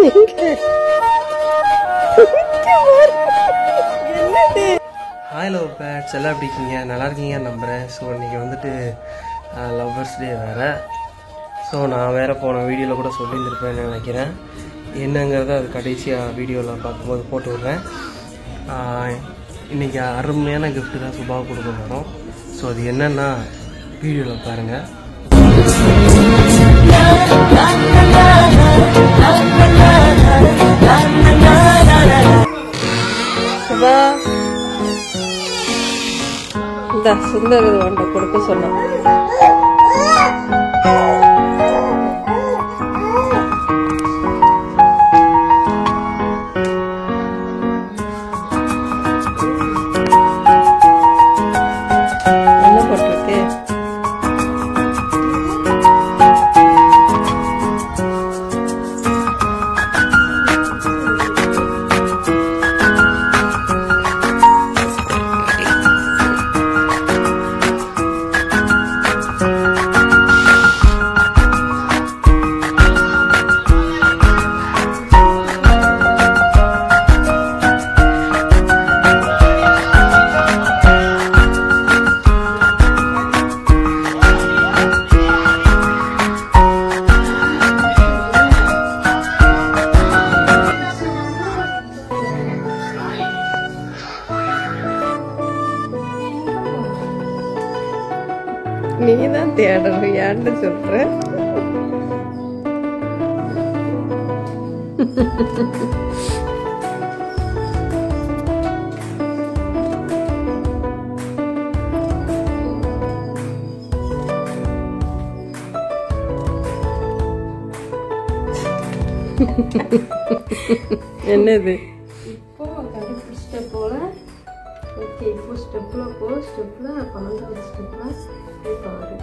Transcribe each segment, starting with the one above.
Hi love birds, எல்லாம் எப்படி இருக்கீங்க? நல்லா இருக்கீங்கன்னு நம்புகிறேன். ஸோ இன்றைக்கி வந்துட்டு லவ்வர்ஸ் டே வேறு. ஸோ நான் வேறு போன வீடியோவில் கூட சொல்லியிருந்திருப்பேன்னு நினைக்கிறேன். என்னங்கிறத அது கடைசியாக வீடியோவில் பார்க்கும்போது போட்டு விட்றேன். இன்றைக்கி அருமையான கிஃப்ட்டு தான் சுபாவை கொடுக்க போகிறோம். ஸோ அது என்னென்னா வீடியோவில் பாருங்கள். சுபா இந்த சுந்தர் ஒன்றை கொடுக்க சொன்னான். என்ன போட்டிருக்கு? நீதான் தேடணும், ஏன்னு சொல்ற? என்னது? இப்போ கண்டுபிடிச்சிட்ட போல. ஓகே, இப்போ ஸ்டெப்ல போ. ஸ்டெப்ல 12வது ஸ்டெப்ல பாரு.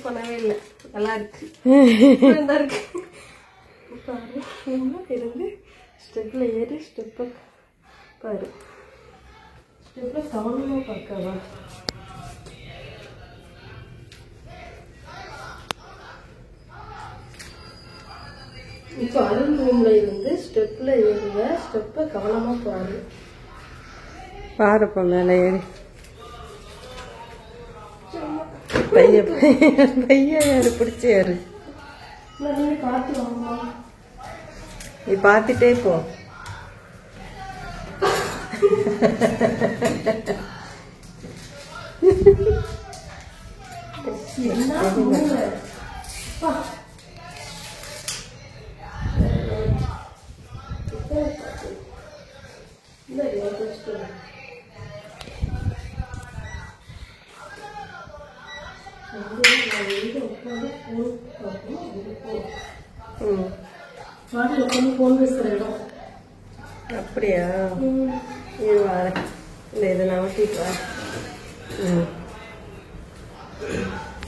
பண்ணவே இல்லை, நல்லா இருக்கு. இருந்து ஸ்டெப்ல ஏறி ஸ்டெப்ப பாரு. ஸ்டெப்ல கவனமா பார்க்கவா? இப்போ அருண் ரூம்ல இருந்து ஸ்டெப்ல ஏறுங்க. ஸ்டெப்ப கவனமா பாரு. பாருப்பா மேல ஏறி. பையன் யாரு பிடிச்ச யாரு? நீ பார்த்துட்டே போ. அப்படியா? இது வர இந்த இதை நான் ஓட்டிட்டு வா.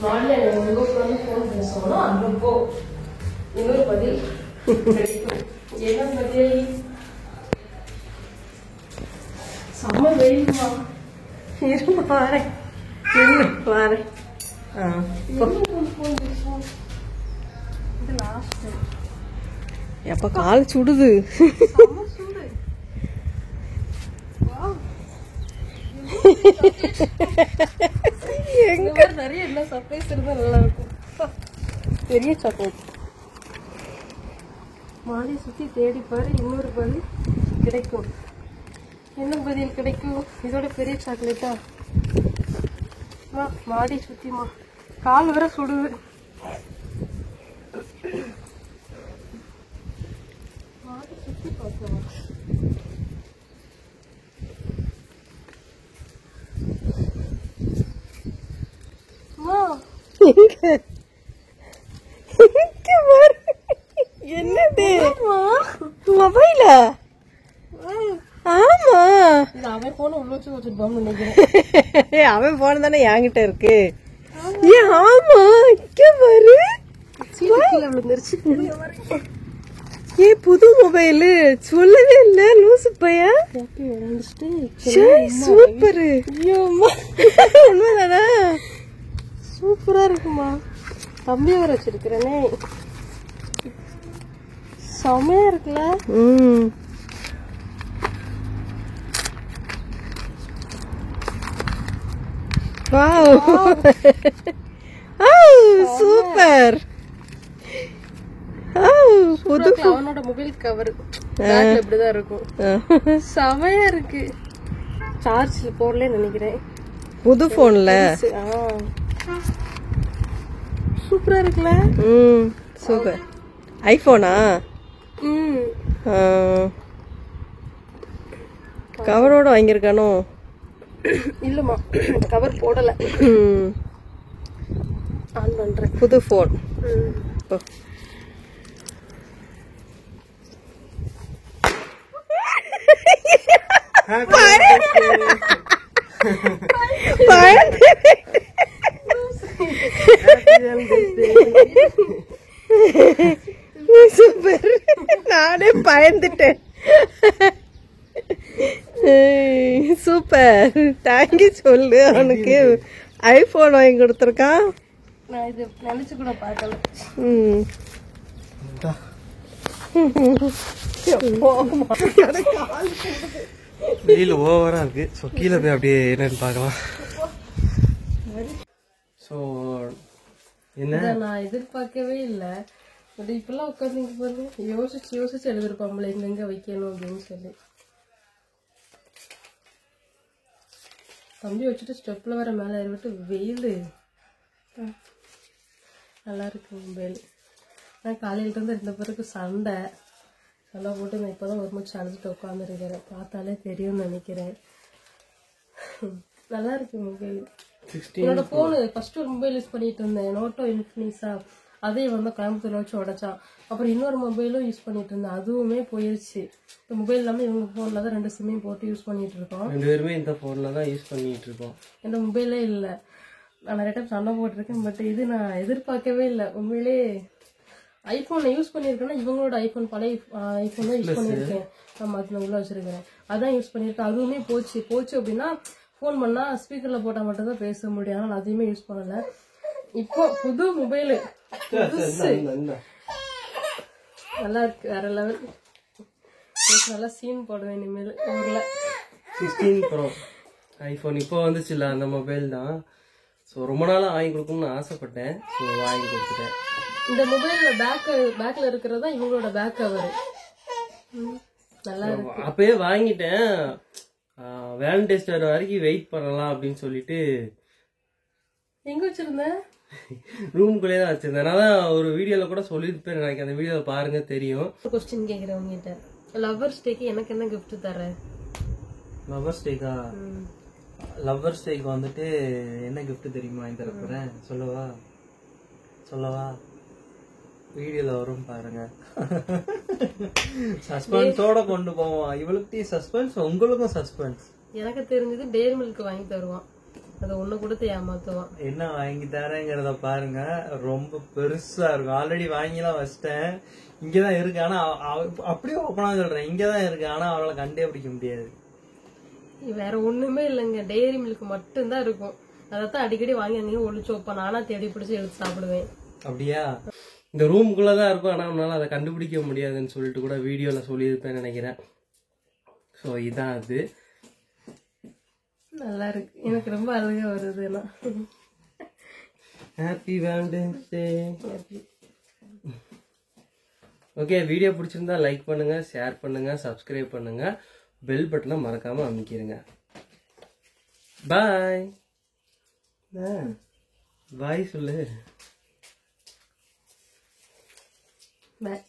போன் பேசணும். அங்க போ. இன்னொரு பதில் என்ன பதில்? செம்ம வெயிலுமா. இருமா வரேன், வரேன். எப்ப கால் சுடுது. இந்த மாதிரி நிறைய என்ன சர்ப்ரைஸ் இருந்தா நல்லா இருக்கும். பெரிய சாக்லேட் மாடி சுத்தி தேடி பாரு, இன்னொரு பதில் கிடைக்கும். என்ன பதில் கிடைக்கும்? இதோட பெரிய சாக்லேட்டா? மாடி சுத்திமா கால் வர சுடுது. மாடி சுத்தி பார்க்கலாம். என்னது மொபைலா? ஆமா அவன் போன உள்ள வச்சிருப்பான்னு நினைக்கிறேன். அவன் போன தானே என்கிட்ட இருக்கு. ஆமா இங்க பாரு, விழுந்துருச்சு. புது மொபைலு சொல்லவே இல்ல லூசு பையா. சூப்பரு, உண்மைதானா? சூப்பரா இருக்குமா? தம்பி வர வச்சிருக்கிறேனே, செமையா இருக்குல்ல? சூப்பர். அவனோட மொபைல் கவர் இப்படிதான் இருக்கும். செமையா இருக்கு. சார்ஜ்ல போடல நினைக்கிறேன். புது போன்ல சூப்பரா இருக்குல்ல? சூப்பர். ஐபோனா? கவரோட வாங்கியிருக்கானோ? இல்லம்மா, கவர் போடல. ஆன் பண்றேன். புது போன். சூப்பர், நானே பயந்துட்டேன். சூப்பர், தேங்க்யூ சொல்லு. அவனுக்கு ஐபோன் வாங்கி கொடுத்துருக்கான். நான் இது நினைச்சு கூட பார்க்கல. வெயில் ஓவரா இருக்கு. ஸோ கீழே போய் அப்படியே என்னன்னு பார்க்கலாம். ஸோ என்ன நான் எதிர்பார்க்கவே இல்லை. பட் இப்பெல்லாம் உட்காந்து பாருங்க, யோசிச்சு யோசிச்சு எழுதிருப்பாங்களே எங்க வைக்கணும் அப்படின்னு சொல்லி. தம்பி வச்சுட்டு ஸ்டெப்ல வர மேலே ஏறிவிட்டு வெயில் நல்லா இருக்கு மொபைல். நான் காலையில இருந்து 2 பேருக்கு சண்டை போட்டு நான் இப்போதான் ஒரு மூச்சு அழைச்சிட்டு உட்காந்துருக்கிறேன். பார்த்தாலே தெரியும்னு நினைக்கிறேன். நல்லா இருக்கு மொபைல். என்னோட போனு ஃபர்ஸ்ட் ஒரு மொபைல் யூஸ் பண்ணிட்டு இருந்தேன், நோட்டோ இன்ஃபினிக்ஸா. அதே வந்து கோயம்புத்தூர்ல வச்சு உடைச்சான். அப்புறம் இன்னொரு மொபைலும் யூஸ் பண்ணிட்டு இருந்தேன், அதுவுமே போயிருச்சு. இந்த மொபைல் இல்லாம இவங்க போன்ல தான் 2 சிம்மையும் போட்டு யூஸ் பண்ணிட்டு இருக்கோம். 2 பேருமே இந்த போன்ல தான் யூஸ் பண்ணிட்டு இருக்கோம். இந்த மொபைலே இல்ல. நான் நிறைய டைம் சண்டை போட்டிருக்கேன். பட் இது நான் எதிர்பார்க்கவே இல்லை. உண்மையிலே ஐபோன் யூஸ் பண்ணிருக்கேன்னா இவங்களோட ஐபோன் பழைய ஐபோன் தான் யூஸ் பண்ணிருக்கேன். நான் அதுல உள்ள வச்சிருக்கிறேன், அதான் யூஸ் பண்ணிருக்கேன். அதுவுமே போச்சு அப்படின்னா போன் பண்ணா ஸ்பீக்கர்ல போட்டா மட்டும் தான் பேச முடியும். ஆனால் அதையுமே யூஸ் பண்ணல. இப்போ புது மொபைலு நல்லா இருக்கு, வேற லெவல். நல்லா சீன் போடுவேன் இனிமேல் ஊர்ல. 16 Pro ஐபோன் இப்போ வந்துச்சுல்ல, அந்த மொபைல் தான். ஸோ ரொம்ப நாளாக வாங்கி கொடுக்கணும்னு ஆசைப்பட்டேன். ஸோ வாங்கி கொடுத்துட்டேன். இந்த மொபைல்ல பேக்ல இருக்கிறதா இவங்களோட பேக் கவர். நல்லா இருக்கு. அப்பயே வாங்கிட்டேன். வேலண்டைன்ஸ் டே வரைக்கும் வெயிட் பண்ணலாம் அப்படின்னு சொல்லிட்டு எங்க வச்சிருந்தேன்? ரூம்குள்ளே தான் வச்சிருந்தேன். நான் தான் ஒரு வீடியோல கூட சொல்லியிருப்பேன் நினைக்கிறேன். அந்த வீடியோல பாருங்க தெரியும். கொஸ்டின் கேக்குறேன் உங்ககிட்ட. லவ்வர்ஸ் டேக்கு எனக்கு என்ன கிஃப்ட் தர? லவ்வர்ஸ் டேக்கா? லவ்வர்ஸ் டேக்கு வந்துட்டு என்ன கிஃப்ட் தெரியுமா வாங்கி தர போறேன்? சொல்லவா? வீடியோல வரும் பாருங்க. சஸ்பென்ஸோட கொண்டு போவோம். இவளுக்கு சஸ்பென்ஸ், உங்களுக்கும் சஸ்பென்ஸ். எனக்கு தெரிஞ்சது டேரி மில்க் வாங்கி தருவான். அதை ஒண்ணு கொடுத்து ஏமாத்துவான். என்ன வாங்கி தரேங்கிறத பாருங்க. ரொம்ப பெருசா இருக்கும். ஆல்ரெடி வாங்கிலாம் வச்சிட்டேன். இங்கதான் இருக்கு. ஆனா அப்படியே ஓப்பனா சொல்றேன், இங்கதான் இருக்கு. ஆனா அவளை கண்டே பிடிக்க முடியாது. வேற ஒண்ணுமே இல்லைங்க, டேரி மில்க் மட்டும்தான் இருக்கும். அதைத்தான் அடிக்கடி வாங்கி அங்கேயும் ஒழிச்சு வைப்பேன். நானா தேடி பிடிச்சி எடுத்து சாப்பிடுவேன். அப்படியா? இந்த ரூமுக்குள்ளதான் இருக்கும். ஆனா அவனால அதை கண்டுபிடிக்க முடியாதுன்னு சொல்லிட்டு கூட வீடியோல சொல்லியிருப்பேன்னு நினைக்கிறேன். ஸோ இதான் அது. நல்லா இருக்கு. எனக்கு ரொம்ப அழகா வருது. ஹாப்பி வேலண்டைன்ஸ் டே. ஓகே, வீடியோ பிடிச்சிருந்தா லைக் பண்ணுங்க, ஷேர் பண்ணுங்க, சப்ஸ்கிரைப் பண்ணுங்க, பெல் பட்டனை மறக்காம அமைக்கிருங்க. பாய். பாய் சொல்லு. பாய்.